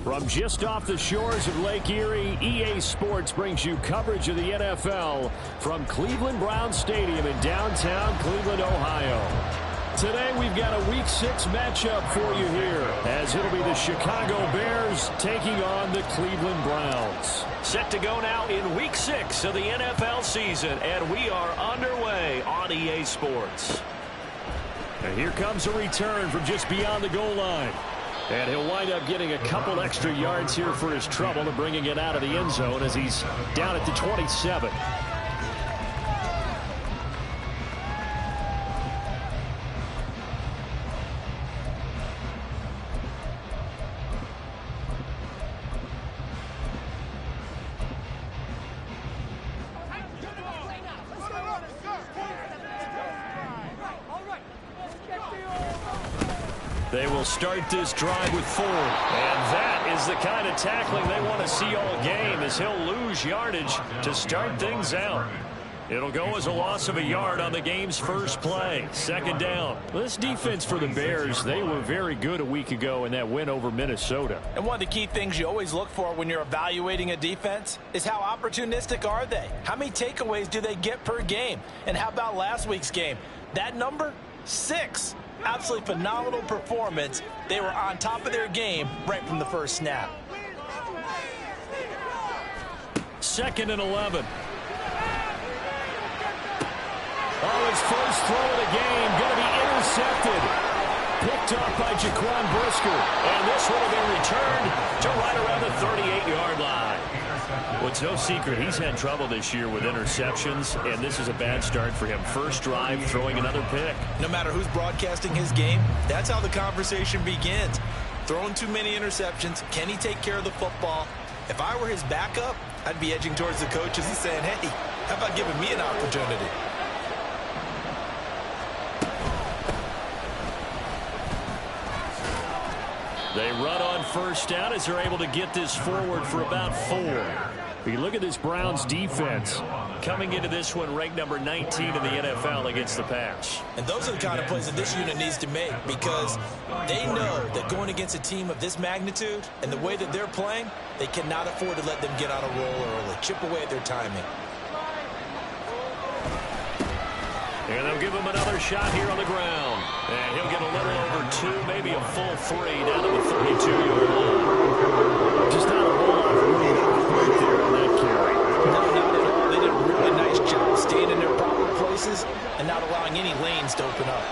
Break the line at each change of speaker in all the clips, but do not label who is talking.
From just off the shores of Lake Erie, EA Sports brings you coverage of the NFL from Cleveland Browns Stadium in downtown Cleveland, Ohio. Today we've got a Week 6 matchup for you here, as it'll be the Chicago Bears taking on the Cleveland Browns. Set to go now in Week 6 of the NFL season, and we are underway on EA Sports. And here comes a return from just beyond the goal line. And he'll wind up getting a couple extra yards here for his trouble and bringing it out of the end zone as he's down at the 27. They will start this drive with 4. And that is the kind of tackling they want to see all game, as he'll lose yardage to start things out. It'll go as a loss of a yard on the game's first play. Second down. This defense for the Bears, they were very good a week ago in that win over Minnesota.
And one of the key things you always look for when you're evaluating a defense is how opportunistic are they? How many takeaways do they get per game? And how about last week's game? That number? 6. Absolutely phenomenal performance. They were on top of their game right from the first snap.
2nd and 11. Oh, his first throw of the game going to be intercepted. Picked up by Jaquan Brisker. And this will have been returned to right around the 38-yard line. Well, it's no secret he's had trouble this year with interceptions, and this is a bad start for him. First drive, throwing another pick.
No matter who's broadcasting his game, that's how the conversation begins. Throwing too many interceptions. Can he take care of the football? If I were his backup, I'd be edging towards the coaches and saying, hey, how about giving me an opportunity?
They run on first down as they're able to get this forward for about 4. But you look at this Browns defense coming into this one ranked number 19 in the NFL against the pass.
And those are the kind of plays that this unit needs to make, because they know that going against a team of this magnitude and the way that they're playing, they cannot afford to let them get on a roll early, chip away at their timing.
And they'll give him another shot here on the ground. And he'll get a little over 2, maybe a full 3 down to the 32-yard line. Just not a whole lot of room right there on that carry.
No, not at all. They did a really nice job staying in their proper places and not allowing any lanes to open up.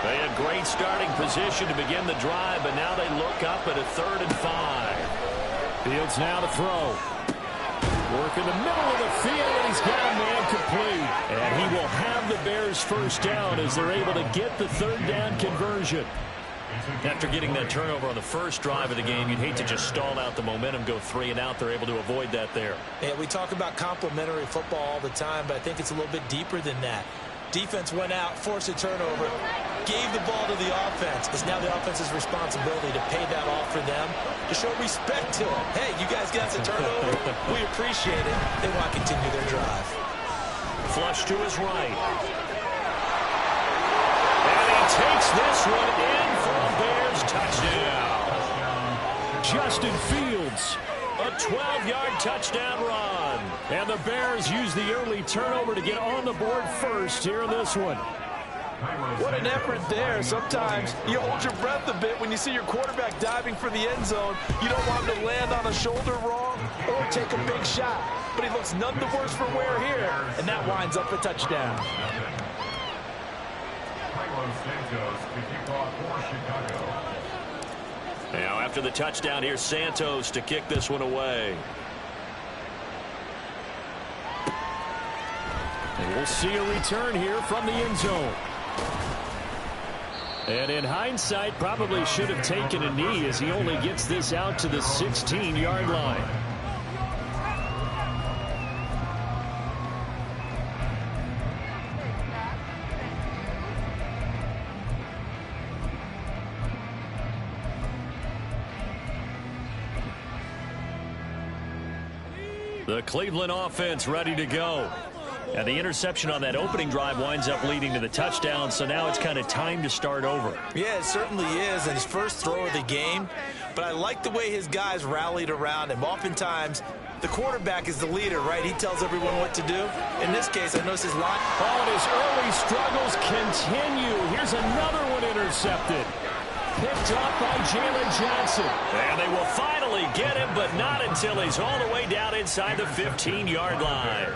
They had great starting position to begin the drive, but now they look up at a 3rd and 5. Fields now to throw. Work in the middle of the field, and he's got a man complete. And he will have the Bears first down as they're able to get the 3rd down conversion. After getting that turnover on the first drive of the game, you'd hate to just stall out the momentum, go 3 and out. They're able to avoid that there.
Yeah, we talk about complementary football all the time, but I think it's a little bit deeper than that. Defense went out, forced a turnover, gave the ball to the offense. It's now the offense's responsibility to pay that off for them, to show respect to them. Hey, you guys got the turnover. We appreciate it. They want to continue their drive.
Flush to his right. And he takes this one in for a Bears touchdown. Justin Fields, a 12-yard touchdown run. And the Bears use the early turnover to get on the board first here in this one.
What an effort there. Sometimes you hold your breath a bit when you see your quarterback diving for the end zone. You don't want him to land on a shoulder wrong or take a big shot. But he looks none the worse for wear here, and that winds up a touchdown.
Now after the touchdown, here's Santos to kick this one away. And we'll see a return here from the end zone. And in hindsight, probably should have taken a knee, as he only gets this out to the 16-yard line. The Cleveland offense ready to go. And the interception on that opening drive winds up leading to the touchdown, so now it's kind of time to start over.
Yeah, it certainly is, and his first throw of the game. But I like the way his guys rallied around him. Oftentimes, the quarterback is the leader, right? He tells everyone what to do. In this case, I noticed his line.
Oh, and his early struggles continue. Here's another one intercepted. Picked up by Jalen Johnson. And they will finally get him, but not until he's all the way down inside the 15-yard line.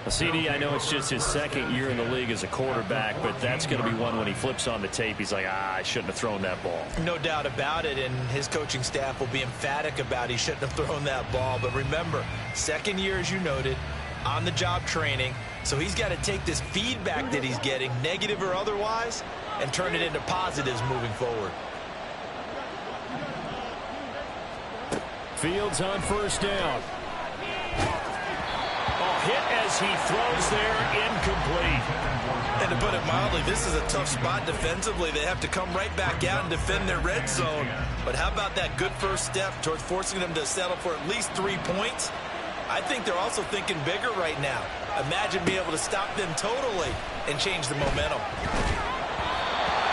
CD, I know it's just his second year in the league as a quarterback, but that's going to be one when he flips on the tape. He's like, I shouldn't have thrown that ball.
No doubt about it, and his coaching staff will be emphatic about he shouldn't have thrown that ball. But remember, second year, as you noted, on-the-job training. So he's got to take this feedback that he's getting, negative or otherwise, and turn it into positives moving forward.
Fields on first down. Hit as he throws there, incomplete.
And to put it mildly, this is a tough spot defensively. They have to come right back out and defend their red zone. But how about that good first step towards forcing them to settle for at least 3 points? I think they're also thinking bigger right now. Imagine being able to stop them totally and change the momentum.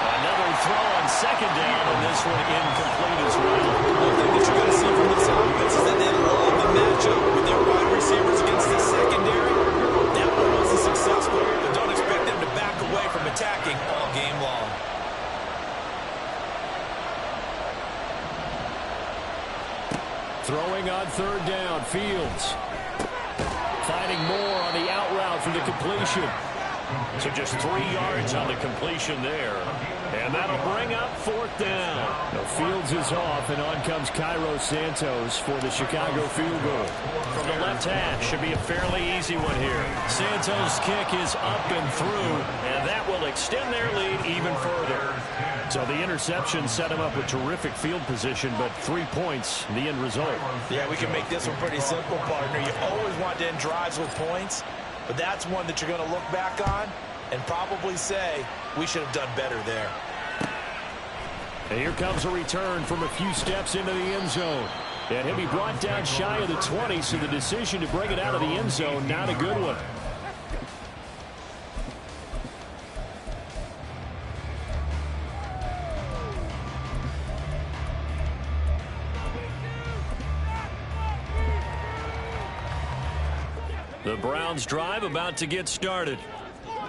Another throw on second down, and this one incomplete as well.
One thing that you're going to see from this offense is that they love the matchup with their wide receivers against the secondary. That one wasn't successful, but don't expect them to back away from attacking all game long.
Throwing on third down, Fields. Finding more on the out route for the completion. So just 3 yards on the completion there. And that'll bring up fourth down. Now Fields is off, and on comes Cairo Santos for the Chicago field goal. From the left hash, should be a fairly easy one here. Santos' kick is up and through, and that will extend their lead even further. So the interception set him up with terrific field position, but 3 points, the end result.
Yeah, we can make this one pretty simple, partner. You always want to end drives with points, but that's one that you're going to look back on and probably say, we should have done better there.
And here comes a return from a few steps into the end zone. And he'll be brought down shy of the 20, so the decision to bring it out of the end zone, not a good one. The Browns drive about to get started.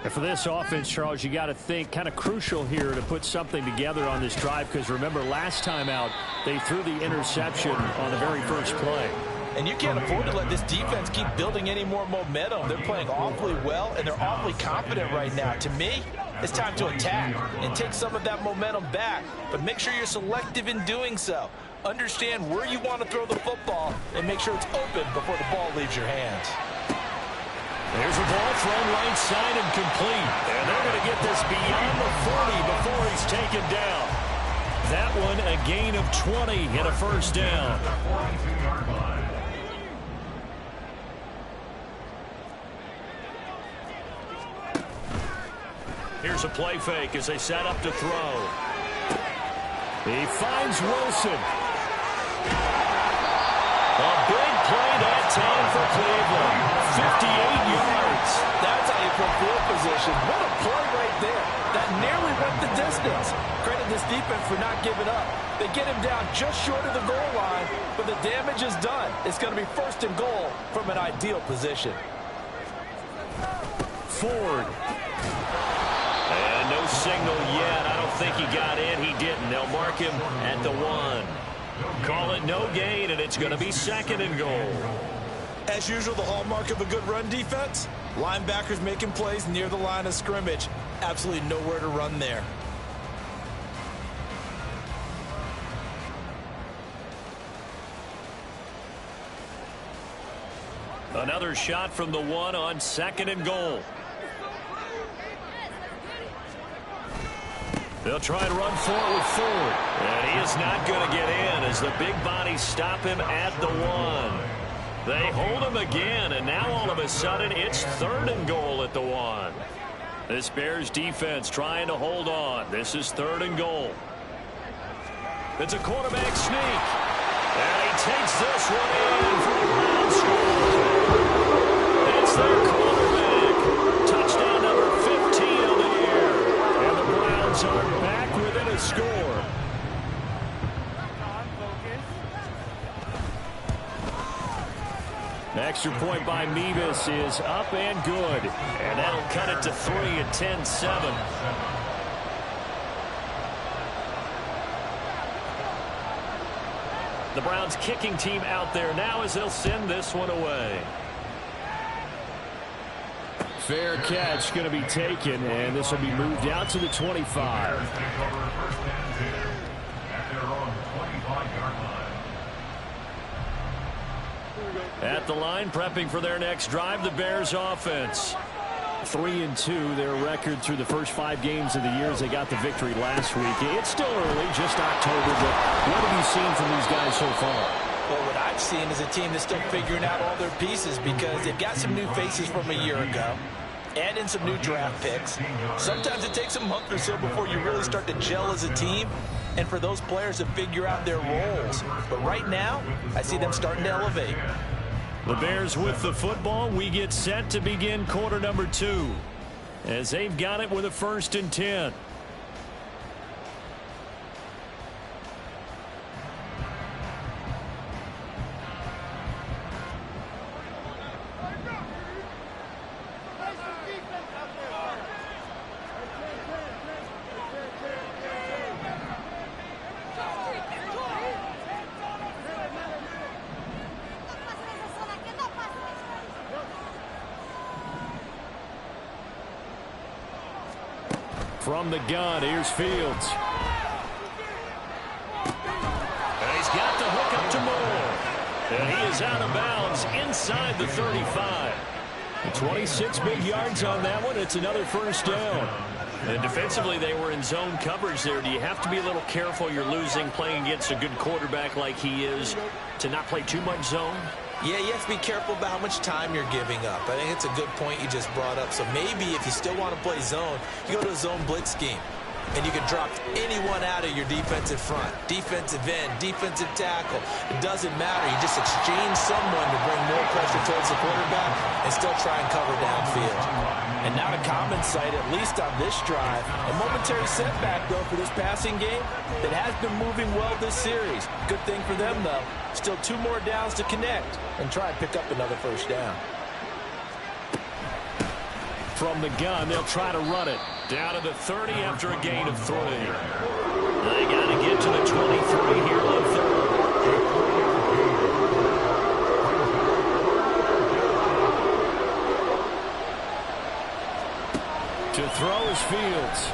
And for this offense, Charles, you got to think kind of crucial here to put something together on this drive, because remember last time out they threw the interception on the very first play.
And you can't afford to let this defense keep building any more momentum. They're playing awfully well, and they're awfully confident right now. To me, it's time to attack and take some of that momentum back. But make sure you're selective in doing so. Understand where you want to throw the football and make sure it's open before the ball leaves your hands.
There's a ball thrown right side and complete. And they're going to get this beyond the 40 before he's taken down. That one a gain of 20 and a first down. Here's a play fake as they set up to throw. He finds Wilson. A big play that time for Cleveland. 58 yards.
That's how you put field position. What a play right there. That nearly went the distance. Credit this defense for not giving up. They get him down just short of the goal line, but the damage is done. It's going to be first and goal from an ideal position.
Ford. And no signal yet. I don't think he got in. He didn't. They'll mark him at the 1. Call it no gain, and it's going to be second and goal.
As usual, the hallmark of a good run defense, linebackers making plays near the line of scrimmage. Absolutely nowhere to run there.
Another shot from the 1 on second and goal. They'll try and run for it with Ford. And he is not going to get in as the big bodies stop him at the 1. They hold him again, and now all of a sudden it's third and goal at the 1. This Bears defense trying to hold on. This is third and goal. It's a quarterback sneak. And he takes this one in for the ground score. It's their quarterback. Bears are back within a score. Extra point by Mevis is up and good. And that'll cut it to 3 at 10-7. The Browns kicking team out there now as they'll send this one away. Fair catch going to be taken, and this will be moved out to the 25. At the line, prepping for their next drive, the Bears offense. 3-2, their record through the first 5 games of the year as they got the victory last week. It's still early, just October, but what have you seen from these guys so far?
Well, what I've seen is a team that's still figuring out all their pieces because they've got some new faces from a year ago. Add in some new draft picks. Sometimes it takes a month or so before you really start to gel as a team and for those players to figure out their roles. But right now, I see them starting to elevate.
The Bears with the football. We get set to begin quarter number 2 as they've got it with a 1st and 10. From the gun, here's Fields. And he's got the hook up to Moore. And he is out of bounds inside the 35. 26 big yards on that one. It's another 1st down. And defensively, they were in zone coverage there. Do you have to be a little careful? You're losing playing against a good quarterback like he is to not play too much zone?
Yeah, you have to be careful about how much time you're giving up. I think it's a good point you just brought up. So maybe if you still want to play zone, you go to a zone blitz scheme. And you can drop anyone out of your defensive front. Defensive end, defensive tackle. It doesn't matter. You just exchange someone to bring more pressure towards the quarterback and still try and cover downfield. And not a common sight, at least on this drive. A momentary setback, though, for this passing game that has been moving well this series. Good thing for them, though. Still 2 more downs to connect and try and pick up another 1st down.
From the gun, they'll try to run it. Down to the 30 after a gain of 3. They got to get to the 23 here on 3rd. To throw is Fields.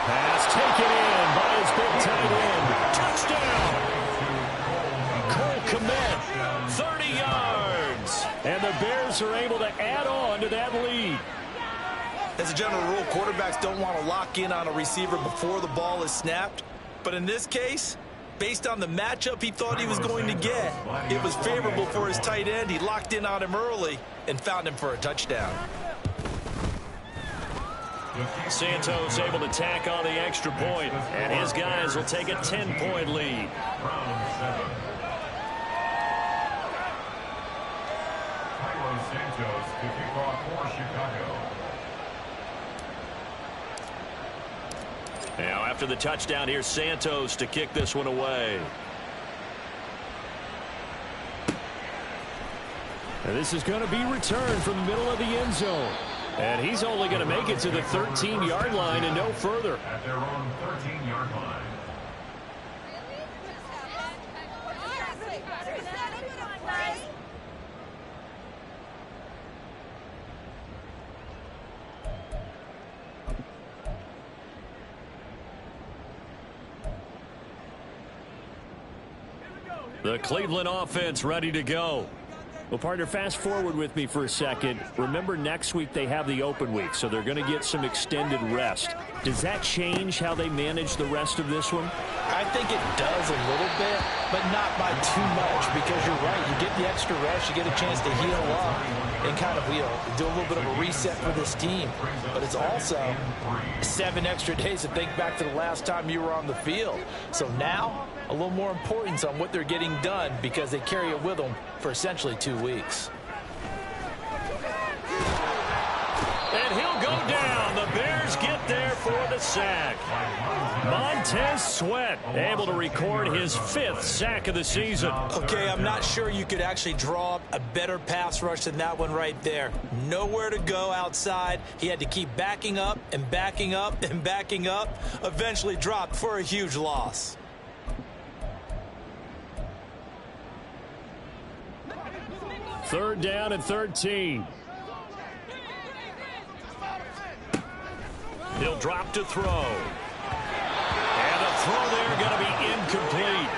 Pass taken in by his big tight end. Touchdown! Cole Kmet, 30 yards. And the Bears are able to add on to that lead.
As a general rule, quarterbacks don't want to lock in on a receiver before the ball is snapped. But in this case, based on the matchup he thought he was going to get, it was favorable for his tight end. He locked in on him early and found him for a touchdown.
Santos able to tack on the extra point, and his guys will take a 10-point lead.
Santos to kick off for Chicago.
Now after the touchdown, here's Santos to kick this one away. And this is going to be returned from the middle of the end zone. And he's only going to make it to the 13-yard line and no further.
At their own 13-yard line.
The Cleveland offense ready to go. Well, partner, fast forward with me for a second. Remember, next week they have the open week, so they're going to get some extended rest. Does that change how they manage the rest of this one?
I think it does a little bit, but not by too much, because you're right. You get the extra rest, you get a chance to heal up and kind of do a little bit of a reset for this team. But it's also 7 extra days to think back to the last time you were on the field. So now, a little more importance on what they're getting done because they carry it with them for essentially 2 weeks.
And he'll go down. sack. Montez Sweat able to record his 5th sack of the season.
Okay, I'm not sure you could actually draw up a better pass rush than that one right there. Nowhere to go outside. He had to keep backing up and backing up and backing up. Eventually dropped for a huge loss.
Third down and 13. He'll drop to throw. And the throw there going to be incomplete.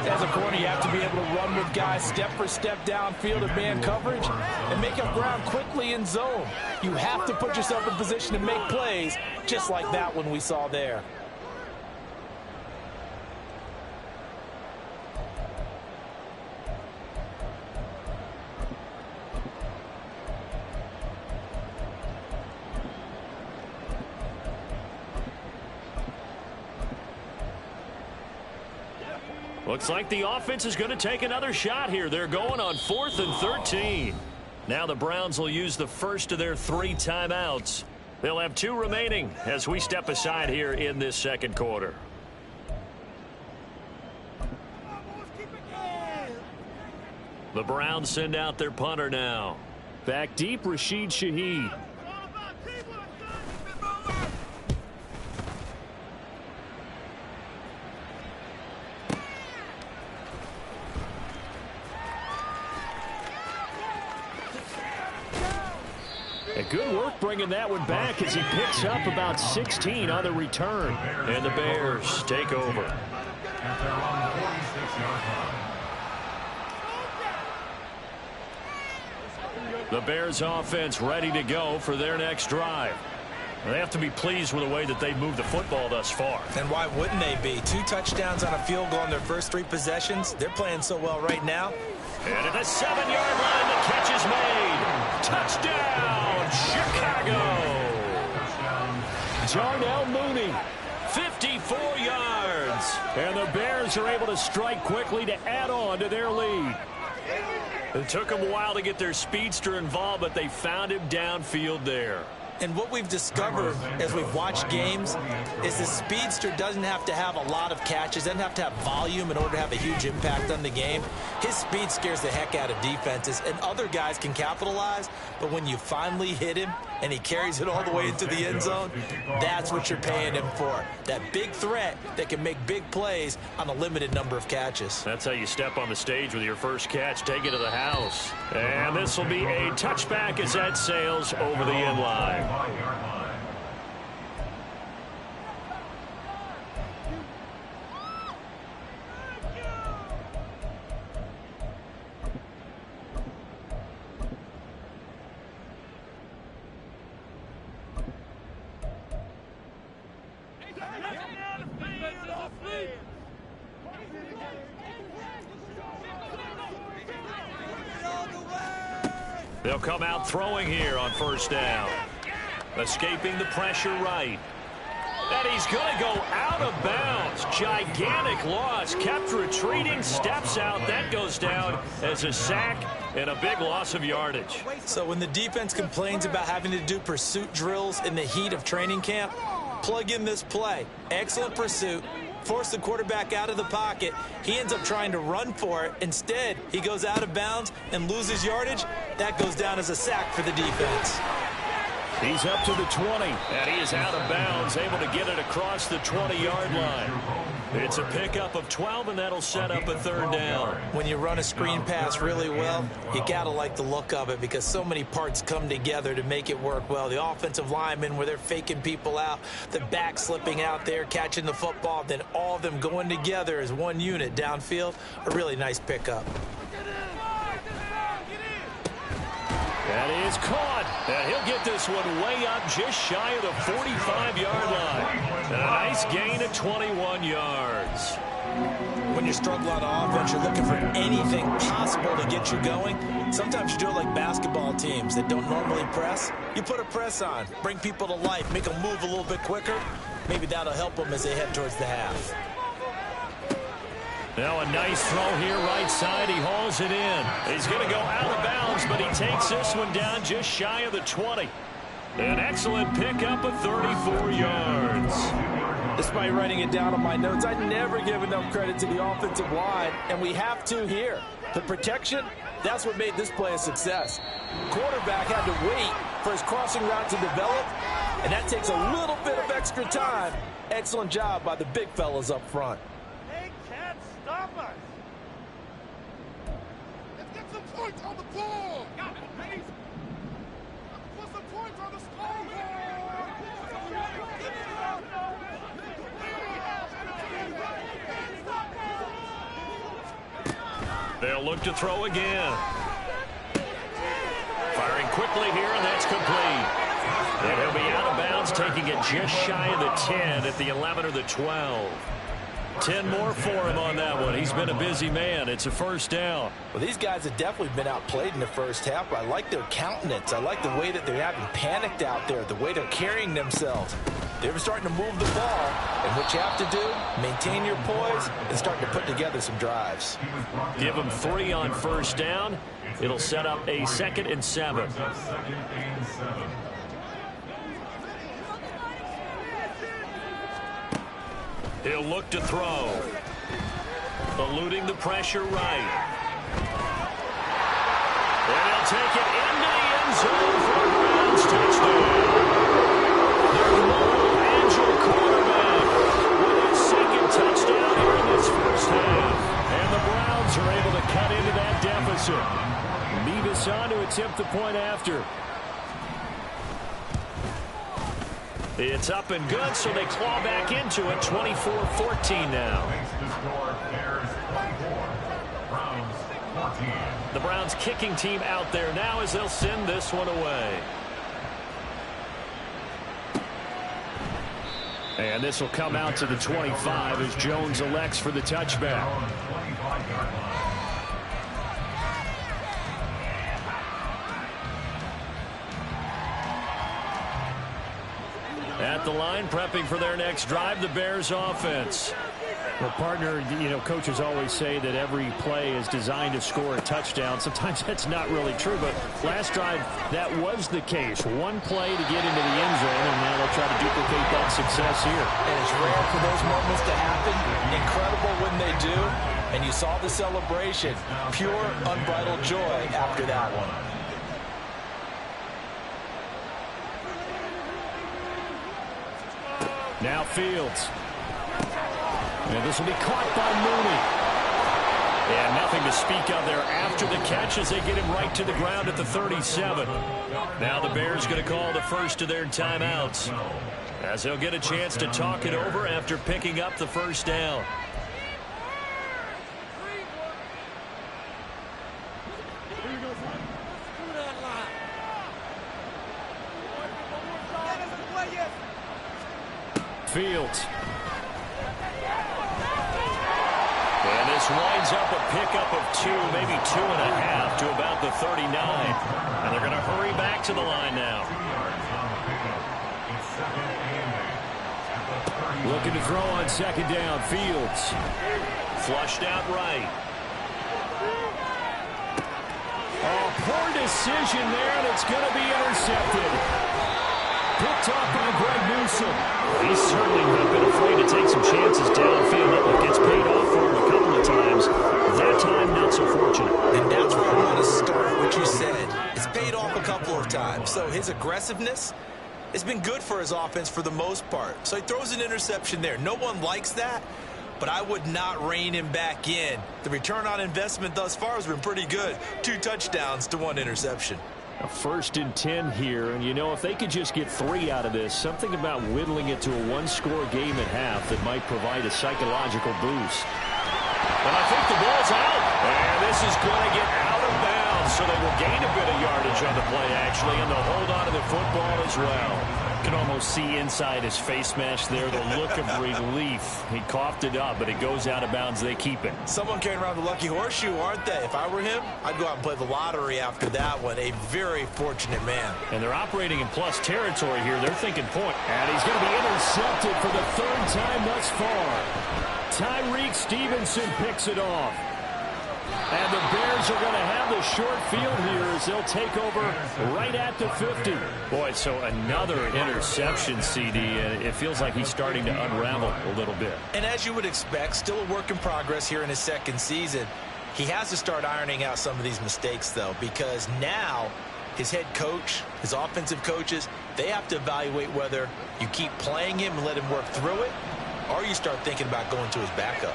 As a corner, you have to be able to run with guys step for step downfield in man coverage and make up ground quickly in zone. You have to put yourself in position to make plays, just like that one we saw there.
Looks like the offense is going to take another shot here. They're going on 4th and 13. Now the Browns will use the first of their 3 timeouts. They'll have 2 remaining as we step aside here in this second quarter. The Browns send out their punter now. Back deep, Rashid Shaheed. Good work bringing that one back as he picks up about 16 on the return. And the Bears take over.
At their own 46-yard line.
The Bears offense ready to go for their next drive. They have to be pleased with the way that they've moved the football thus far.
And why wouldn't they be? 2 touchdowns on a field goal in their first 3 possessions. They're playing so well right now.
And at the 7-yard line, the catch is made. Touchdown, Chicago. Darnell Mooney, 54 yards. And the Bears are able to strike quickly to add on to their lead. It took them a while to get their speedster involved, but they found him downfield there.
And what we've discovered as we've watched games is the speedster doesn't have to have a lot of catches, doesn't have to have volume in order to have a huge impact on the game. His speed scares the heck out of defenses, and other guys can capitalize, but when you finally hit him and he carries it all the way into the end zone, that's what you're paying him for. That big threat that can make big plays on a limited number of catches.
That's how you step on the stage with your first catch, take it to the house. And this will be a touchback as that sails over the end line.
5-yard line.
They'll come out throwing here on first down. Escaping the pressure right. And he's going to go out of bounds. Gigantic loss. Kept retreating. Steps out. That goes down as a sack and a big loss of yardage.
So when the defense complains about having to do pursuit drills in the heat of training camp, plug in this play. Excellent pursuit. Force the quarterback out of the pocket. He ends up trying to run for it. Instead, he goes out of bounds and loses yardage. That goes down as a sack for the defense.
He's up to the 20, and he is out of bounds, able to get it across the 20-yard line. It's a pickup of 12, and that'll set up a third down.
When you run a screen pass really well, you got to like the look of it because so many parts come together to make it work well. The offensive linemen, where they're faking people out, the back slipping out there, catching the football, then all of them going together as one unit downfield. A really nice pickup.
That is caught. And he'll get this one way up just shy of the 45-yard line. And a nice gain of 21 yards.
When you struggle on offense, you're looking for anything possible to get you going. Sometimes you do it like basketball teams that don't normally press. You put a press on, bring people to life, make them move a little bit quicker. Maybe that'll help them as they head towards the half.
Now a nice throw here right side. He hauls it in. He's going to go out of bounds, but he takes this one down just shy of the 20. An excellent pickup of 34 yards.
Despite writing it down on my notes, I never give enough credit to the offensive line, and we have to here. The protection, that's what made this play a success. Quarterback had to wait for his crossing route to develop, and that takes a little bit of extra time. Excellent job by the big fellas up front.
They can't stop us. Let's get some points on the ball. Got it, please. Put some points on the scoreboard.
They'll look to throw again. Firing quickly here, and that's complete. And he'll be out of bounds, taking it just shy of the 10 at the 11 or the 12. 10 more for him on that one. He's been a busy man. It's a first down.
Well, these guys have definitely been outplayed in the first half, but I like their countenance. I like the way that they're having panicked out there, the way they're carrying themselves. They're starting to move the ball, and what you have to do, maintain your poise and start to put together some drives.
Give them 3 on first down. It'll set up a 2nd and 7. He'll look to throw. Eluding the pressure right. And he'll take it into the end zone for a Browns touchdown. Their mobile, agile quarterback with his 2nd touchdown here in this first half. And the Browns are able to cut into that deficit. Mevis on to attempt the point after. It's up and good, so they claw back into it. 24-14 now. The Browns kicking team out there now as they'll send this one away. And this will come out to the 25 as Jones elects for the touchback. At the line, prepping for their next drive, the Bears offense. Well, partner, coaches always say that every play is designed to score a touchdown. Sometimes that's not really true, but last drive, that was the case. One play to get into the end zone, and now they'll try to duplicate that success here.
And it's rare for those moments to happen. Incredible when they do. And you saw the celebration. Pure, unbridled joy after that one.
Now Fields. And this will be caught by Mooney. And nothing to speak of there after the catch as they get him right to the ground at the 37. Now the Bears going to call the first of their timeouts as they'll get a chance to talk it over after picking up the first down. Fields. And this winds up a pickup of 2, maybe 2.5 to about the 39. And they're going to hurry back to the line now. Looking to throw on 2nd down. Fields. Flushed out right. Oh, poor decision there, and it's going to be intercepted. Picked off by Greg Newsome. He's certainly not been afraid to take some chances downfield. It gets paid off for him a couple of times. That time, not so fortunate.
And that's where I want to start what you said. It's paid off a couple of times. So his aggressiveness has been good for his offense for the most part. So he throws an interception there. No one likes that, but I would not rein him back in. The return on investment thus far has been pretty good. 2 touchdowns to 1 interception.
A 1st and 10 here, and if they could just get 3 out of this, something about whittling it to a 1-score game at half that might provide a psychological boost. And I think the ball's out, and this is going to get out of bounds, so they will gain a bit of yardage on the play, actually, and they'll hold on to the football as well. You can almost see inside his face mask there the look of relief. He coughed it up, but it goes out of bounds. They keep it.
Someone carrying around the lucky horseshoe, aren't they? If I were him, I'd go out and play the lottery after that one. A very fortunate man.
And they're operating in plus territory here. They're thinking point. And he's going to be intercepted for the 3rd time thus far. Tyreek Stevenson picks it off. And the Bears are going to have the short field here as they'll take over right at the 50.
Boy, so another interception, CD, and it feels like he's starting to unravel a little bit.
And as you would expect, still a work in progress here in his second season. He has to start ironing out some of these mistakes, though, because now his head coach, his offensive coaches, they have to evaluate whether you keep playing him and let him work through it, or you start thinking about going to his backup.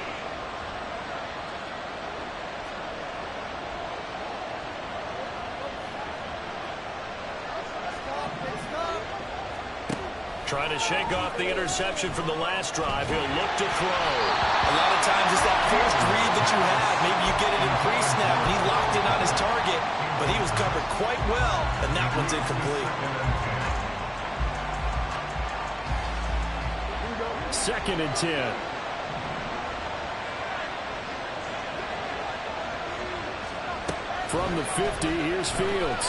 Trying to shake off the interception from the last drive. He'll look to throw.
A lot of times it's that first read that you have. Maybe you get it in pre-snap, and he locked in on his target, but he was covered quite well, and that one's incomplete.
Second and 10. From the 50, here's Fields.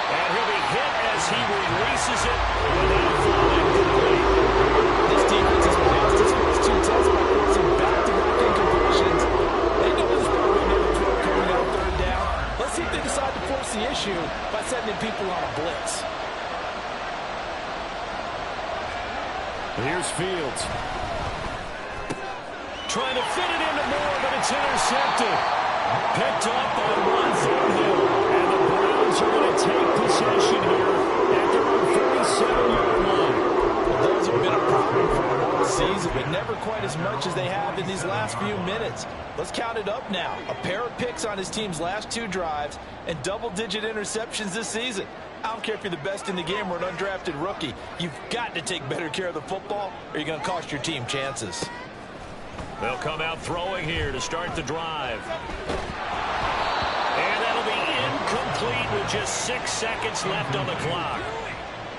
And he'll be hit as he releases it without falling complete.
This defense has passed its first two tests by forcing back-to-back incompletions. They know there's probably another throw coming out third down. Let's see if they decide to force the issue by sending people on a blitz.
Here's Fields. Trying to fit it into Moore, but it's intercepted. Picked up on one Thornhill. And the Browns are going to take possession here at their own 47-yard line.
Well, those have been a problem for them all season, but never quite as much as they have in these last few minutes. Let's count it up now. A pair of picks on his team's last two drives and double-digit interceptions this season. I don't care if you're the best in the game or an undrafted rookie. You've got to take better care of the football or you're going to cost your team chances.
They'll come out throwing here to start the drive. And that'll be incomplete with just 6 seconds left on the clock.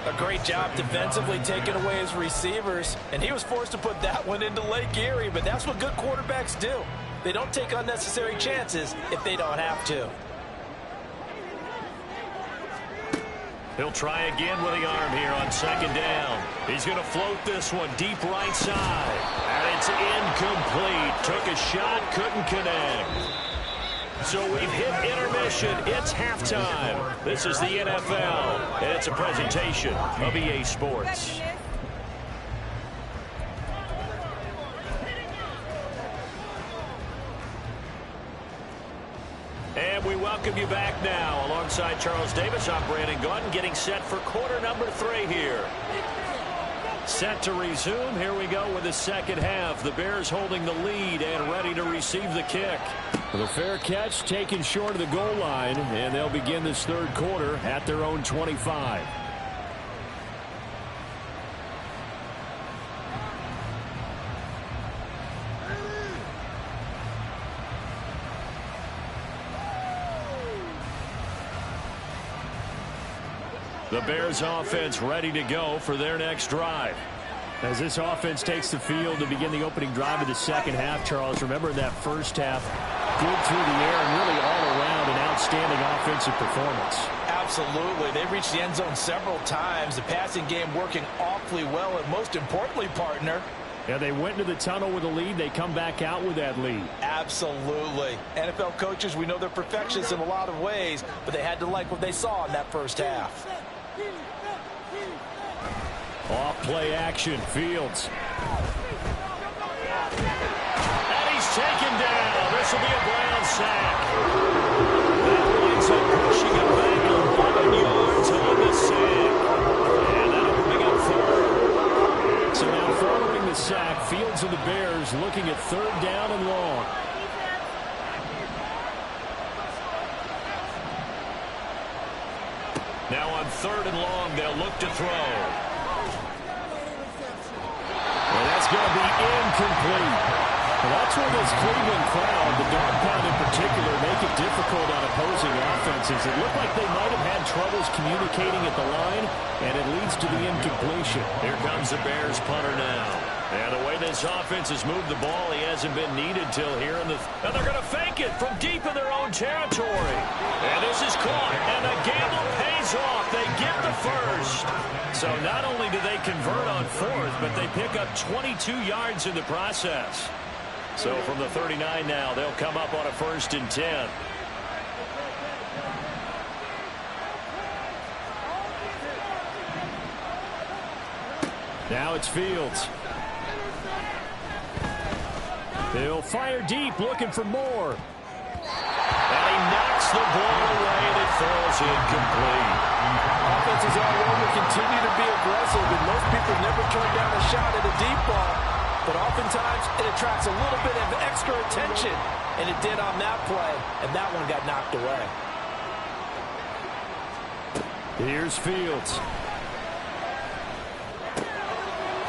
A great job defensively taking away his receivers, and he was forced to put that one into Lake Erie, but that's what good quarterbacks do. They don't take unnecessary chances if they don't have to.
He'll try again with the arm here on second down. He's going to float this one deep right side. And it's incomplete. Took a shot, couldn't connect. So we've hit intermission. It's halftime. This is the NFL, and it's a presentation of EA Sports. And we welcome you back now. Alongside Charles Davis, I'm Brandon Gaudin, getting set for quarter number 3 here. Set to resume. Here we go with the second half. The Bears holding the lead and ready to receive the kick.
The fair catch taken short of the goal line, and they'll begin this third quarter at their own 25. The Bears offense ready to go for their next drive. As this offense takes the field to begin the opening drive of the second half, Charles, remember that first half, good through the air and really all around an outstanding offensive performance.
Absolutely. They reached the end zone several times. The passing game working awfully well, and most importantly, partner,
yeah, they went into the tunnel with a lead. They come back out with that lead.
Absolutely. NFL coaches, we know they're perfectionists in a lot of ways, but they had to like what they saw in that first half.
Off play action, Fields.
And he's taken down. This will be a Brown sack. That winds up pushing him back 11 yards on the sack. And that'll bring up third.
So now following the sack, Fields of the Bears looking at third down and long.
Now on third and long, they'll look to throw.
Well, that's going to be incomplete. Well, that's where this Cleveland crowd, the dog pound in particular, make it difficult on opposing offenses. It looked like they might have had troubles communicating at the line, and it leads to the incompletion.
Here comes the Bears punter now. And the way this offense has moved the ball, he hasn't been needed till here in the... And they're going to fake it from deep in their own territory. And this is caught, and the gamble pays off. They get the first. So not only do they convert on fourth, but they pick up 22 yards in the process. So from the 39 now, they'll come up on a 1st and 10.
Now it's Fields. He'll fire deep, looking for more.
And he knocks the ball away, and it falls incomplete.
Offenses all over continue to be aggressive, and most people never turn down a shot at a deep ball. But oftentimes, it attracts a little bit of extra attention, and it did on that play, and that one got knocked away.
Here's Fields.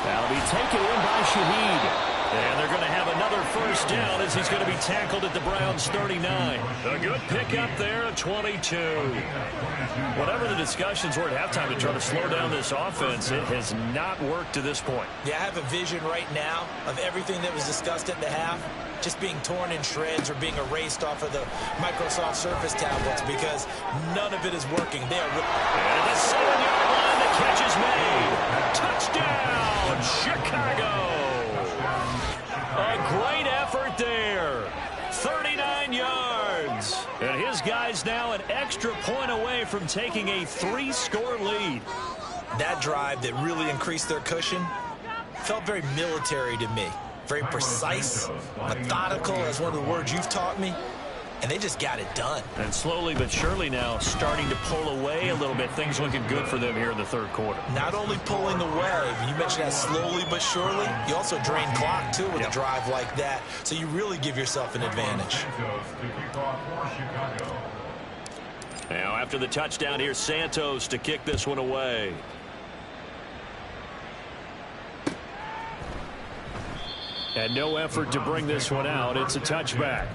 That'll be taken in by Shaheed.
And they're going to have another 1st down as he's going to be tackled at the Browns' 39. A good pickup there at 22. Whatever the discussions were at halftime to try to slow down this offense, it has not worked to this point.
Yeah, I have a vision right now of everything that was discussed at the half just being torn in shreds or being erased off of the Microsoft Surface tablets because none of it is working. They are...
And the 7-yard line, the catch is made. Touchdown, Chicago. A great effort there. 39 yards. And his guys now an extra point away from taking a 3-score lead.
That drive that really increased their cushion felt very military to me. Very precise, methodical, as one of the words you've taught me. And they just got it done.
And slowly but surely now starting to pull away a little bit. Things looking good for them here in the 3rd quarter.
Not only pulling away, you mentioned that slowly but surely, you also drain clock, too, with a drive like that. So you really give yourself an advantage.
Now, after the touchdown, here's Santos to kick this one away.
And no effort to bring this one out. It's a touchback.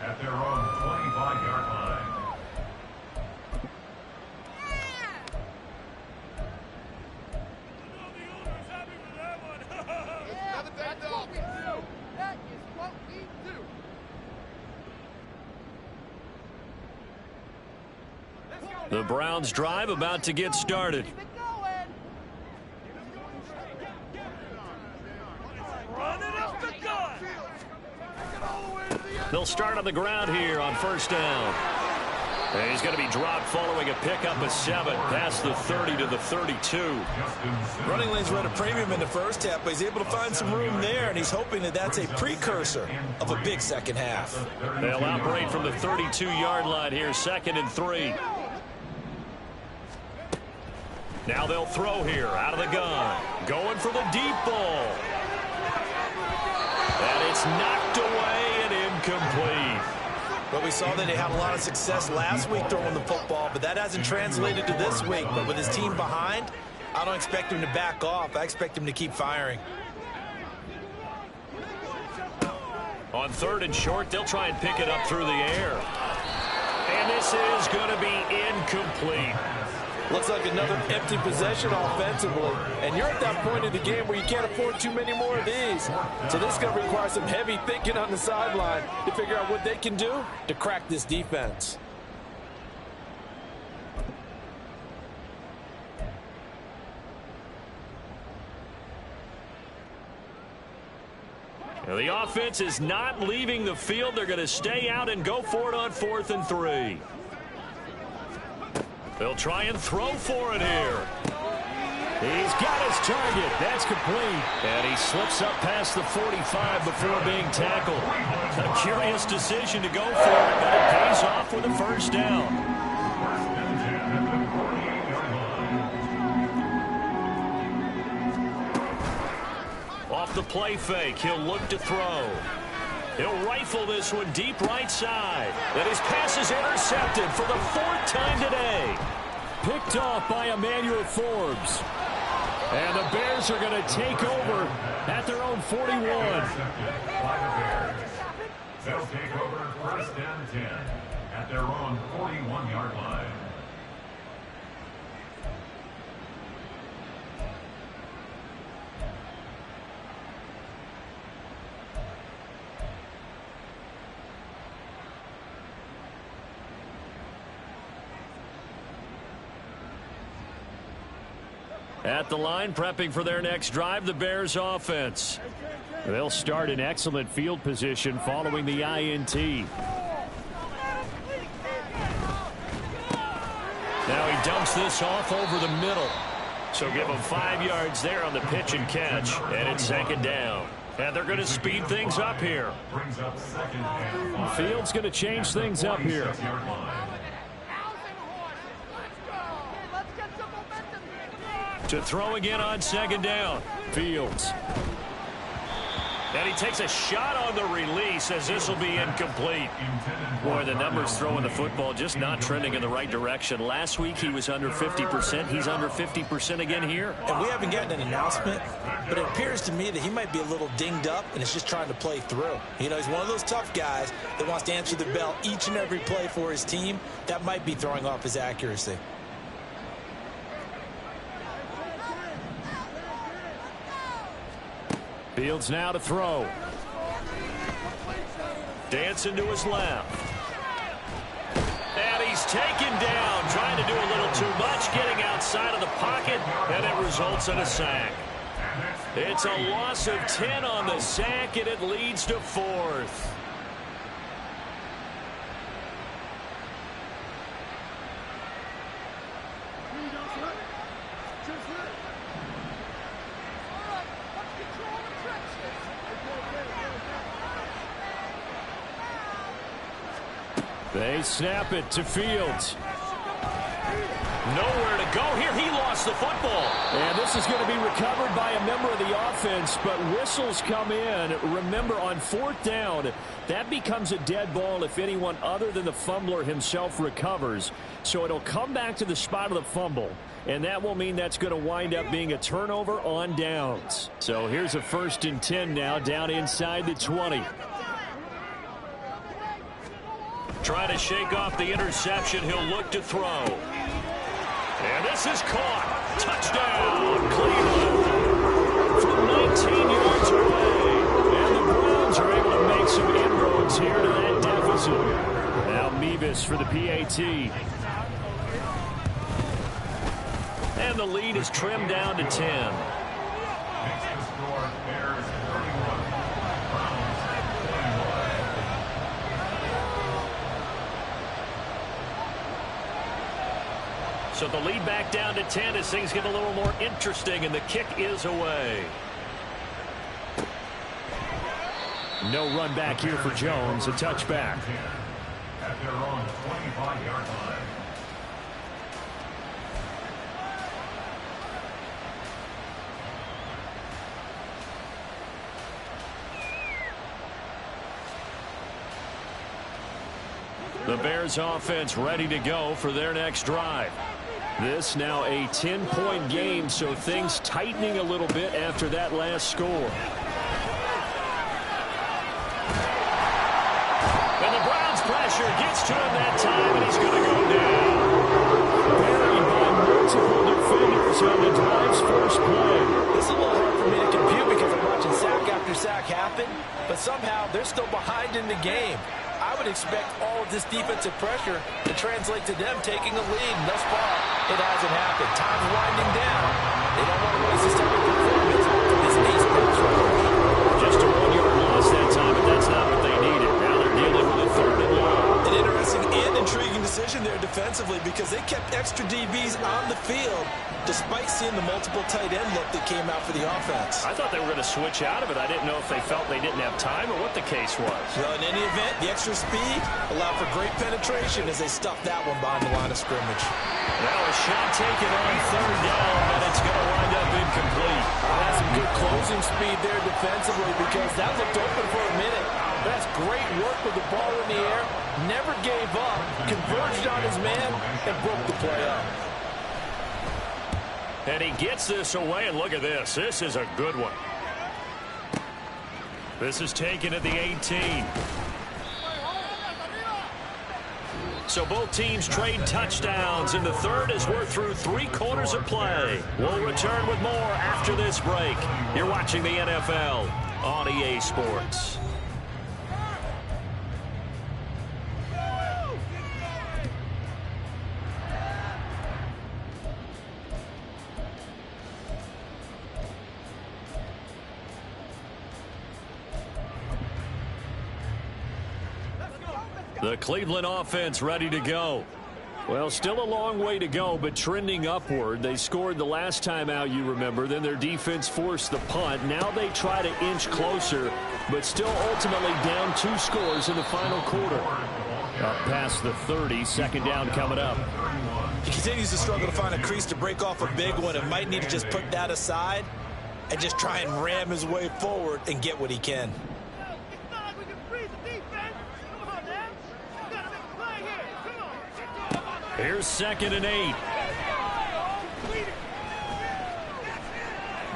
At their own 25-yard line.
The Browns drive about to get started.
They'll start on the ground here on 1st down. And he's going to be dropped following a pickup of 7 past the 30 to the 32.
Running lanes were at a premium in the 1st half, but he's able to find some room there, and he's hoping that that's a precursor of a big 2nd half.
They'll operate from the 32-yard line here, 2nd and 3. Now they'll throw here out of the gun. Going for the deep ball. And it's knocked away and incomplete.
But we saw that he had a lot of success last week throwing the football, but that hasn't translated to this week. But with his team behind, I don't expect him to back off. I expect him to keep firing.
On 3rd and short, they'll try and pick it up through the air. And this is going to be incomplete.
Looks like another empty possession offensively. And you're at that point in the game where you can't afford too many more of these. So this is going to require some heavy thinking on the sideline to figure out what they can do to crack this defense.
Now the offense is not leaving the field. They're going to stay out and go for it on 4th and 3. They'll try and throw for it here.
He's got his target. That's complete.
And he slips up past the 45 before being tackled. A curious decision to go for it, but it pays off with a 1st down. Off the play fake, he'll look to throw. He'll rifle this one deep right side. And his pass is intercepted for the 4th time today.
Picked off by Emmanuel Forbes. And the Bears are going to take over at their own 41.
They'll take over 1st and 10 at their own 41-yard line.
At the line, prepping for their next drive, the Bears offense. They'll start in excellent field position following the INT. Now he dumps this off over the middle. So give him 5 yards there on the pitch and catch. And it's second down. And they're going to speed things up here. Fields going to change things up here. To throw again on second down. Fields. And he takes a shot on the release as this will be incomplete. Boy, the numbers throwing the football just not trending in the right direction. Last week he was under 50%. He's under 50% again here.
And we haven't gotten an announcement, but it appears to me that he might be a little dinged up and is just trying to play through. You know, he's one of those tough guys that wants to answer the bell each and every play for his team. That might be throwing off his accuracy.
Fields now to throw. Dancing to his left. And he's taken down, trying to do a little too much, getting outside of the pocket, and it results in a sack. It's a loss of 10 on the sack, and it leads to 4th. They snap it to Fields. Nowhere to go here. He lost the football. And this is going to be recovered by a member of the offense, but whistles come in. Remember, on 4th down, that becomes a dead ball if anyone other than the fumbler himself recovers. So it'll come back to the spot of the fumble, and that will mean that's going to wind up being a turnover on downs. So here's a 1st and 10 now, down inside the 20. Trying to shake off the interception. He'll look to throw. And this is caught. Touchdown, Cleveland. From 19 yards away. And the Browns are able to make some inroads here to that deficit. Now Mevis for the PAT. And the lead is trimmed down to 10. So the lead back down to 10 as things get a little more interesting, and the kick is away. No run back here for Jones, a touchback.
At their own 25-yard line.
The Bears offense ready to go for their next drive. This now a 10-point game, so things tightening a little bit after that last score. And the Browns pressure gets to him that time, and he's going to go down. Buried by multiple defenders on the drive's first play.
This is a little hard for me to compute because I'm watching sack after sack happen, but somehow they're still behind in the game. I would expect all of this defensive pressure to translate to them taking a lead. And thus far, it hasn't happened. Time's winding down. They don't want to waste this type of performance to this ace pass rush.
Just a 1-yard loss that time, but that's not what they needed. Now they're dealing with a 3rd and long.
An interesting and intriguing decision there defensively because they kept extra DBs on the field despite seeing the multiple tight end look that came out for the offense.
I thought they were going to switch out of it. I didn't know if they felt they didn't have time or what the case was.
Well, in any event, the extra speed allowed for great penetration as they stuffed that one behind the line of scrimmage.
Now a shot taken on 3rd down, and it's going to wind up incomplete.
That's some good closing speed there defensively because that looked open for a minute. That's great work with the ball in the air. Never gave up, converged on his man, and broke the play up.
And he gets this away, and look at this. This is a good one. This is taken at the 18. So both teams trade touchdowns in the 3rd as we're through 3 quarters of play. We'll return with more after this break. You're watching the NFL on EA Sports.
The Cleveland offense ready to go.
Well, still a long way to go, but trending upward. They scored the last time out, you remember. Then their defense forced the punt. Now they try to inch closer, but still ultimately down 2 scores in the final quarter. Up past the 30, second down coming up.
He continues to struggle to find a crease to break off a big one and might need to just put that aside and just try and ram his way forward and get what he can.
Here's 2nd and 8.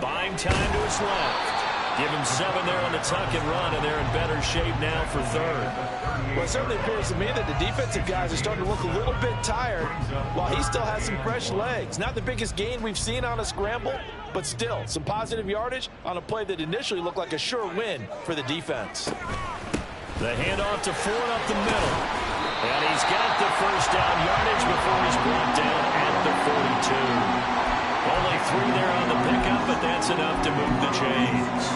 Buying time to his left. Give him 7 there on the tuck and run, and they're in better shape now for 3rd.
Well, it certainly appears to me that the defensive guys are starting to look a little bit tired while he still has some fresh legs. Not the biggest gain we've seen on a scramble, but still some positive yardage on a play that initially looked like a sure win for the defense.
The handoff to Ford up the middle. And he's got the first down yardage before he's brought down at the 42. Only 3 there on the pickup, but that's enough to move the chains.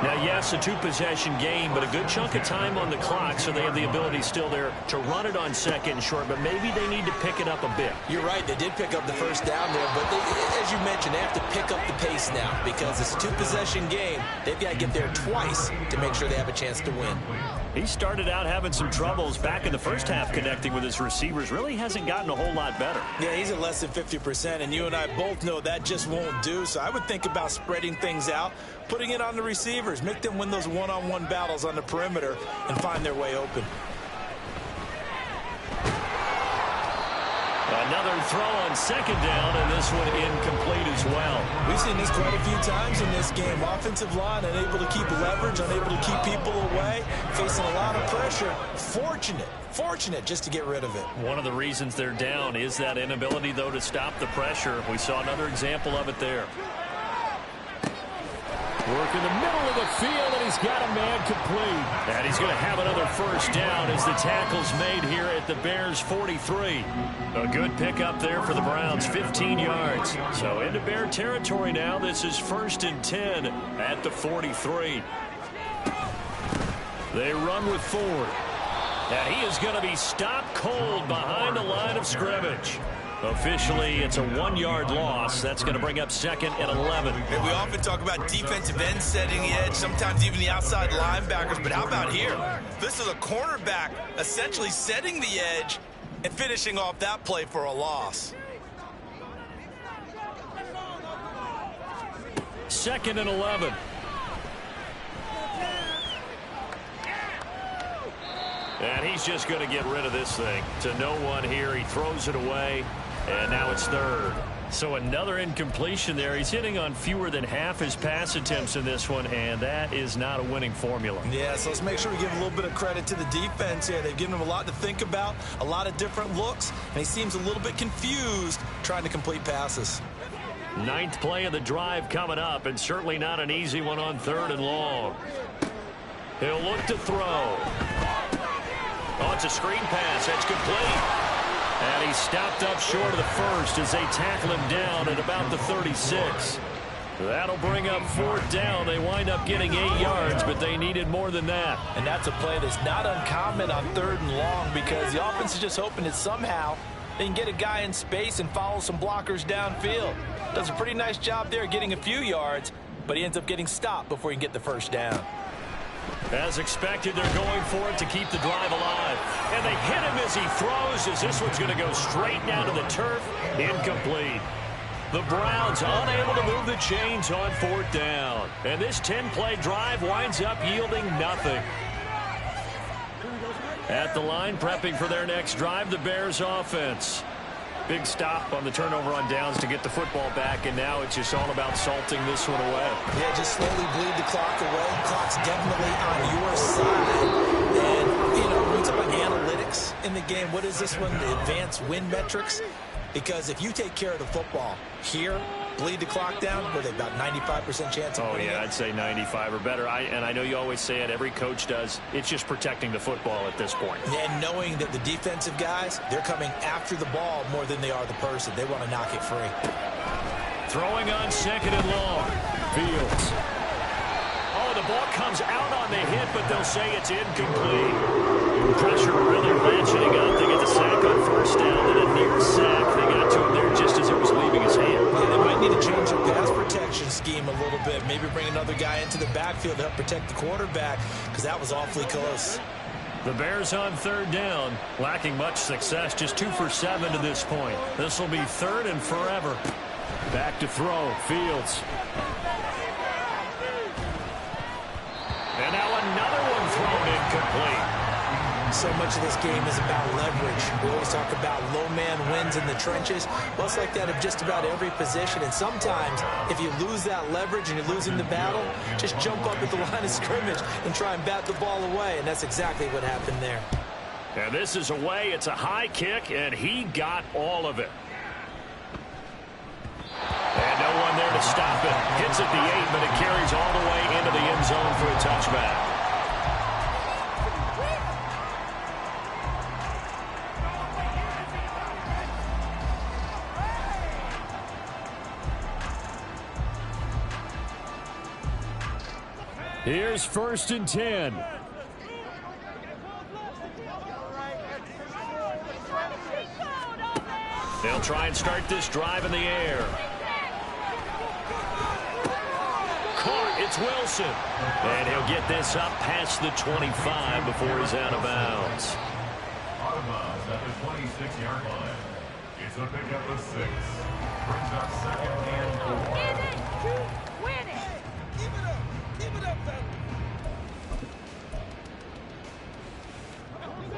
Now, yes, a 2-possession game, but a good chunk of time on the clock, so they have the ability still there to run it on 2nd and short, but maybe they need to pick it up a bit.
You're right. They did pick up the first down there, but as you mentioned, they have to pick up the pace now because it's a 2-possession game. They've got to get there twice to make sure they have a chance to win.
He started out having some troubles back in the first half connecting with his receivers. Really hasn't gotten a whole lot better.
Yeah, he's at less than 50%, and you and I both know that just won't do. So I would think about spreading things out, putting it on the receivers, make them win those one-on-one battles on the perimeter and find their way open.
Another throw on 2nd down, and this one incomplete as well.
We've seen this quite a few times in this game. Offensive line unable to keep leverage, unable to keep people away, facing a lot of pressure. Fortunate just to get rid of it.
One of the reasons they're down is that inability, though, to stop the pressure. We saw another example of it there.
Work in the middle of the field, and he's got a man complete.
And he's going to have another first down as the tackle's made here at the Bears' 43. A good pickup there for the Browns, 15 yards. So into Bear territory now. This is 1st and 10 at the 43. They run with Ford. And he is going to be stopped cold behind the line of scrimmage. Officially, it's a 1-yard loss. That's going to bring up 2nd and 11.
And we often talk about defensive ends setting the edge, sometimes even the outside linebackers. But how about here? This is a cornerback essentially setting the edge and finishing off that play for a loss.
2nd and 11. And he's just going to get rid of this thing to no one here. He throws it away, and now it's 3rd. So another incompletion there. He's hitting on fewer than half his pass attempts in this one, and that is not a winning formula.
Yeah, so let's make sure we give a little bit of credit to the defense here. They've given him a lot to think about, a lot of different looks, and he seems a little bit confused trying to complete passes.
9th play of the drive coming up, and certainly not an easy one on 3rd and long. He'll look to throw. Oh, it's a screen pass. That's complete. And he's stopped up short of the first as they tackle him down at about the 36. That'll bring up 4th down. They wind up getting 8 yards, but they needed more than that.
And that's a play that's not uncommon on 3rd and long because the offense is just hoping that somehow they can get a guy in space and follow some blockers downfield. Does a pretty nice job there getting a few yards, but he ends up getting stopped before he can get the first down.
As expected, they're going for it to keep the drive alive. And they hit him as he throws, as this one's going to go straight down to the turf. Incomplete. The Browns unable to move the chains on 4th down. And this 10-play drive winds up yielding nothing. At the line, prepping for their next drive, the Bears offense. Big stop on the turnover on downs to get the football back, and now it's just all about salting this one away.
Yeah, just slowly bleed the clock away. Clock's definitely on your side. And, you know, when we talk about analytics in the game, what is this one? The advanced win metrics? Because if you take care of the football here, bleed the clock down, with about 95% chance of winning.
Oh, yeah, I'd say 95 or better. And I know you always say it, every coach does. It's just protecting the football at this point.
And knowing that the defensive guys, they're coming after the ball more than they are the person. They want to knock it free.
Throwing on 2nd and long. Fields. Oh, the ball comes out on the hit, but they'll say it's incomplete. Pressure really ratcheting up. They get the sack on first down, and a near sack. They got to him there just as it was leaving his hand.
Yeah, they might need to change their pass protection scheme a little bit. Maybe bring another guy into the backfield to help protect the quarterback, because that was awfully close.
The Bears on third down, lacking much success, just 2 for 7 to this point. This will be third and forever.
Back to throw, Fields.
And now another one thrown incomplete.
So much of this game is about leverage. We always talk about low man wins in the trenches. Well, it's like that of just about every position. And sometimes, if you lose that leverage and you're losing the battle, just jump up at the line of scrimmage and try and bat the ball away. And that's exactly what happened there.
And this is away. It's a high kick, and he got all of it. And no one there to stop it. Hits at the 8, but it carries all the way into the end zone for a touchback.
Here's 1st and 10.
They'll try and start this drive in the air. Caught. It's Wilson. And he'll get this up past the 25 before he's out of bounds.
Out of bounds at the 26-yard line. It's a pickup of 6. Brings up 2nd and 4.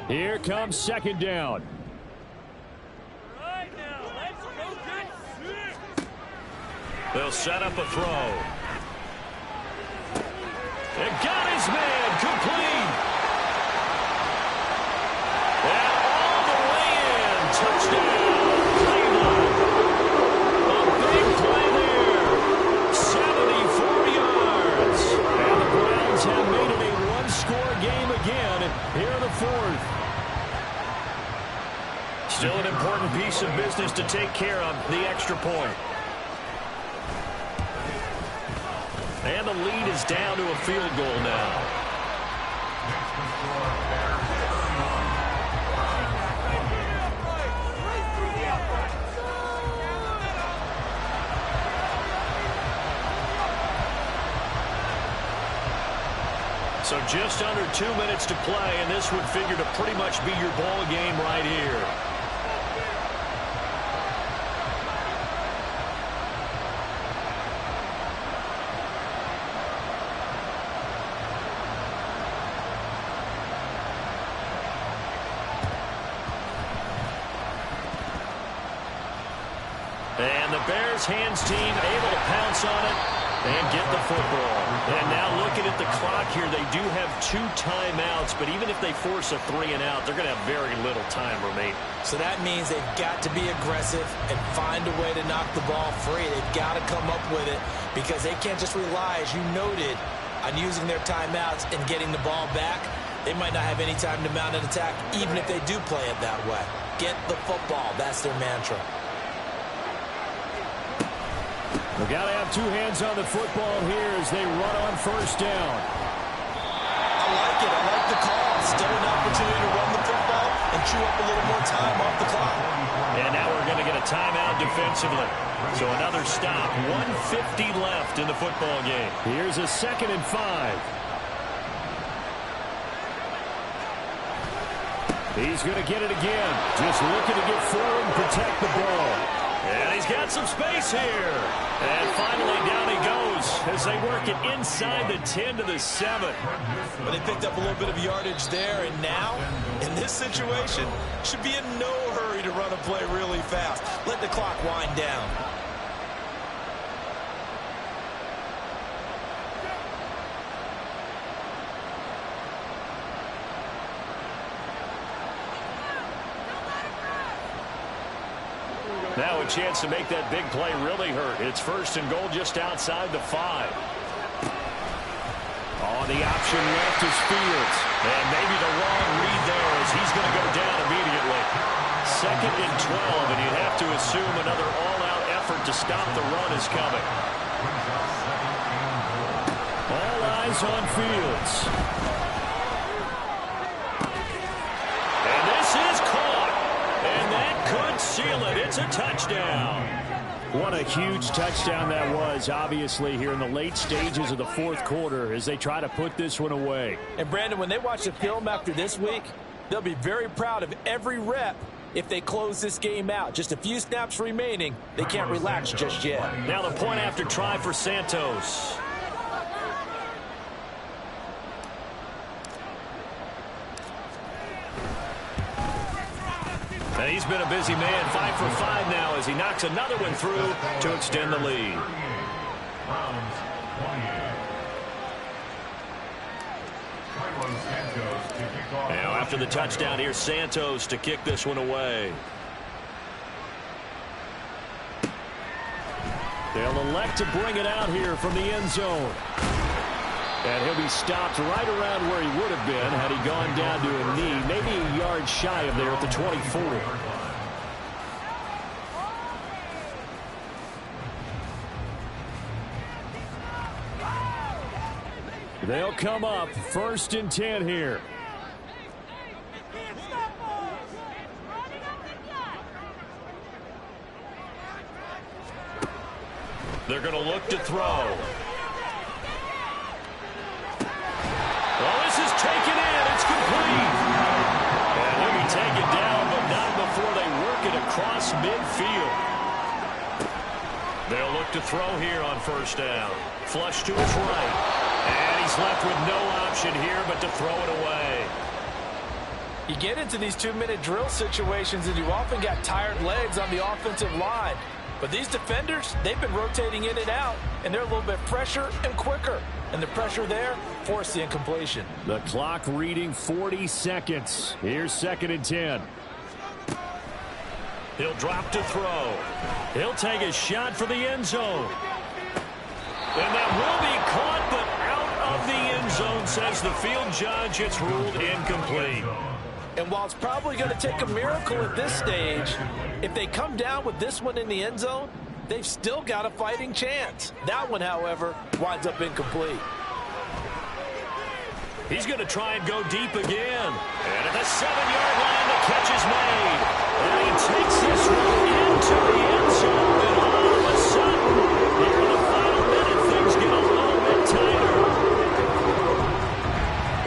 Here comes 2nd down.
They'll set up a throw. And got his man complete. And all the way in. Touchdown, Cleveland. A big play there. 74 yards.
And the Browns have made it a one-score game again here in the 4th.
Still an important piece of business to take care of, the extra point. And the lead is down to a field goal now. So just under 2 minutes to play, and this would figure to pretty much be your ball game right here. And the Bears hands team able to pounce on it and get the football. And now looking at the clock here, they do have 2 timeouts, but even if they force a 3 and out, they're going to have very little time remaining.
So that means they've got to be aggressive and find a way to knock the ball free. They've got to come up with it because they can't just rely, as you noted, on using their timeouts and getting the ball back. They might not have any time to mount an attack, even if they do play it that way. Get the football. That's their mantra.
They've got to have 2 hands on the football here as they run on 1st down.
I like it. I like the call. Still an opportunity to run the football and chew up a little more time off the clock.
And now we're going to get a timeout defensively. So another stop. 1:50 left in the football game.
Here's a 2nd and 5. He's going to get it again. Just looking to get forward and protect the ball.
And he's got some space here. And finally down he goes as they work it inside the 10 to the 7.
But they picked up a little bit of yardage there, and now, in this situation, should be in no hurry to run a play really fast. Let the clock wind down.
Now a chance to make that big play really hurt. It's 1st and goal just outside the 5.
Oh, the option left is Fields.
And maybe the wrong read there as he's going to go down immediately. 2nd and 12, and you'd have to assume another all-out effort to stop the run is coming.
All eyes is on Fields.
And this is caught. And that could seal it. It's a touchdown.
What a huge touchdown that was, obviously, here in the late stages of the fourth quarter as they try to put this one away.
And, Brandon, when they watch the film after this week, they'll be very proud of every rep if they close this game out. Just a few snaps remaining. They can't relax just yet.
Now the point after try for Santos. And he's been a busy man, 5 for 5 now as he knocks another one through to extend the lead.
Browns 28.
Now after the touchdown, here's Santos to kick this one away.
They'll elect to bring it out here from the end zone. And he'll be stopped right around where he would have been had he gone down to a knee, maybe a yard shy of there at the 24. They'll come up 1st and 10 here.
They're going to look to throw. Well, this is taken in. It's complete. And he'll be taken down, but not before they work it across midfield. They'll look to throw here on 1st down. Flush to his right. And he's left with no option here but to throw it away.
You get into these 2-minute drill situations and you often got tired legs on the offensive line. But these defenders, they've been rotating in and out, and they're a little bit fresher and quicker. And the pressure there forced the incompletion.
The clock reading 40 seconds. Here's 2nd and 10.
He'll drop to throw. He'll take a shot for the end zone. And that will be caught, but out of the end zone, says the field judge. It's ruled incomplete.
And while it's probably going to take a miracle at this stage, if they come down with this one in the end zone, they've still got a fighting chance. That one, however, winds up incomplete.
He's going to try and go deep again. And at the 7-yard line, the catch is made. And he takes this one into the end zone. And all of a sudden, here in the final minute, things get a little bit tighter.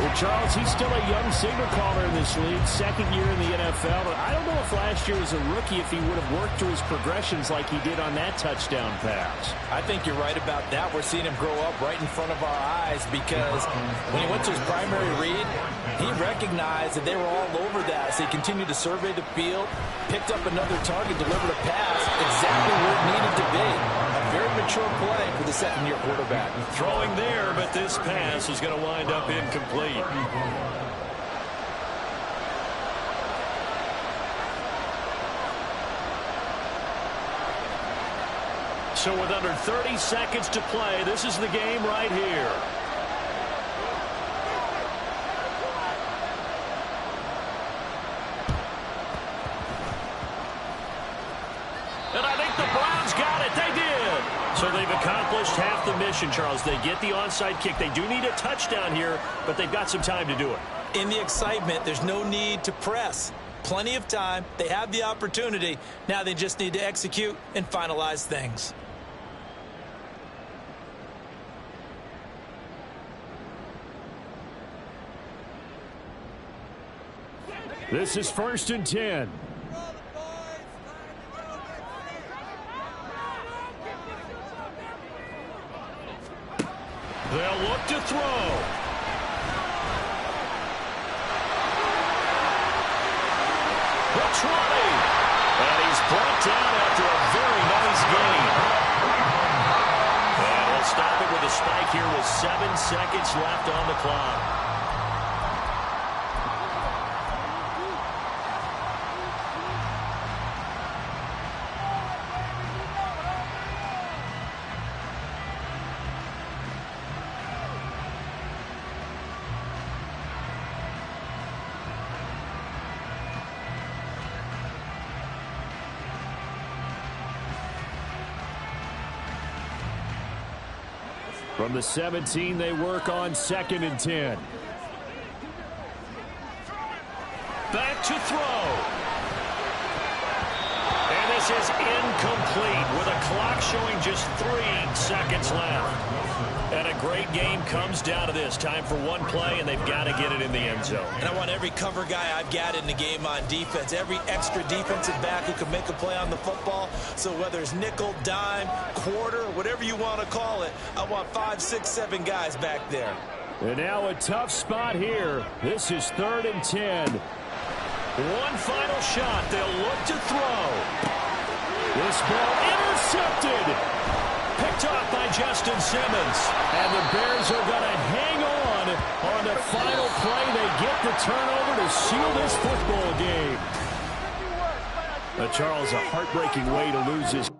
Well, Charles, he's still a young signal caller in this league, 2nd year in the NFL. But I don't know if last year as a rookie, if he would have worked through his progressions like he did on that touchdown pass.
I think you're right about that. We're seeing him grow up right in front of our eyes because when he went to his primary read, he recognized that they were all over that. So he continued to survey the field, picked up another target, delivered a pass exactly where it needed to be. A very mature play for the 2nd-year quarterback.
Throwing there, but this pass is going to wind up incomplete. So with under 30 seconds to play, this is the game right here. And I think the Browns got it. They did. So they've accomplished half the mission, Charles. They get the onside kick. They do need a touchdown here, but they've got some time to do it.
In the excitement, there's no need to press. Plenty of time. They have the opportunity. Now they just need to execute and finalize things.
This is 1st and 10.
They'll look to throw. The 20. And he's brought down after a very nice gain. And we'll stop it with a spike here with 7 seconds left on the clock.
From the 17, they work on 2nd and 10.
Back to throw. And this is incomplete with a clock showing just 3 seconds left. And a great game comes down to this. Time for one play, and they've got to get it in the end zone.
And I want every cover guy I've got in the game on defense, every extra defensive back who can make a play on the football. So whether it's nickel, dime, quarter, whatever you want to call it, I want 5, 6, 7 guys back there.
And now a tough spot here. This is 3rd and 10.
One final shot. They'll look to throw.
This ball intercepted.
Picked off by Justin Simmons.
And the Bears are going to hang on the final play. They get the turnover to seal this football game. Charles, a heartbreaking way to lose this.